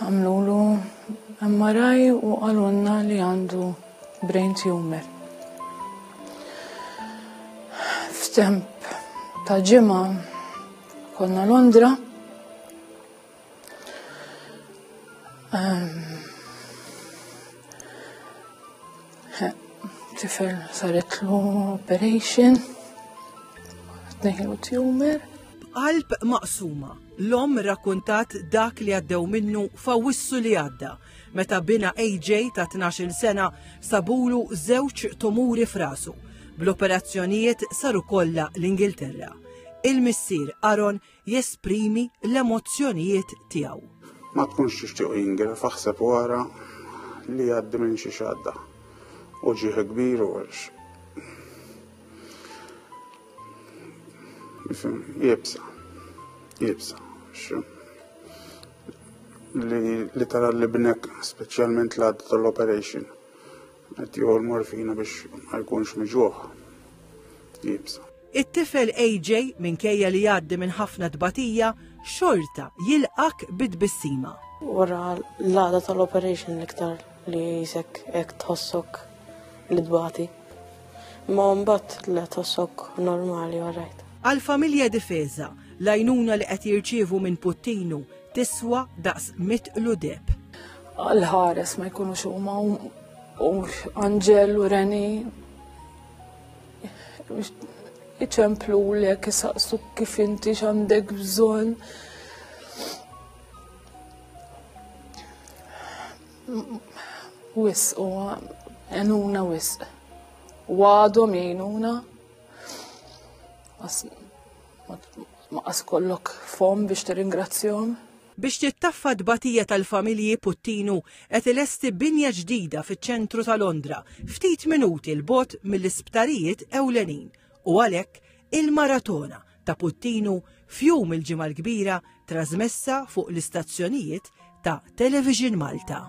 għamlulu MRI u għalunna li għandu brain tumor. F'temp ta' ġimgħa konna Londra. Tifel saretlu operation, tneħħilu tumor. Qalb maqsuma, l-om rakkuntat dak li għaddew minnu fawissu li għadda, meta bina AJ ta' 12 sena sabulu żewġ tumuri f'rasu. Bl-operazzjonijiet saru kollha l-Ingilterra. Il-missier Aaron jesprimi l-emozzjonijiet tiegħu. Ma tkunx tixtieq jingira faħseb wara li għaddi minn xi xadda. U ġieħ kbir u għax. Jibsa. Li tara li bnek, speċjalment l-għadda tal-operation, għet juhu l-morfina biex ma jkunx miġuħ. Jibsa. It-tifel AJ minkejja li jgħaddi minn ħafna tbatija xorta jilqak bid-bissima. Wara l-għadda tal-operation l-iktar li jisek ek tħossok li dbati. Ma mbagħad li tħossok normali għarajt. Għal-familja difeza, l-għajnuna li qed jirċievu minn Puttinu tiswa daqs mitqlu deb. Għal-ħares ma jkunux huma u Anġel u Reni iċemplu lek isaqsu kif inti x'għandek bżonn. Wisq huwa għenuna wisq. Għadhom jgħinuna. Ma kollok fom biex tirringrazzjahom. Biex tittaffa d-batija tal-familji Puttinu qed ilesti binja ġdida fiċ-ċentru ta' Londra, ftit minuti l-bogħod mill-isptarijiet ewlenin. U għalhekk il-maratona ta' Puttinu f'jum il-ġimgħa l-kbira trasmessa fuq l-istazzjonijiet ta' Television Malta.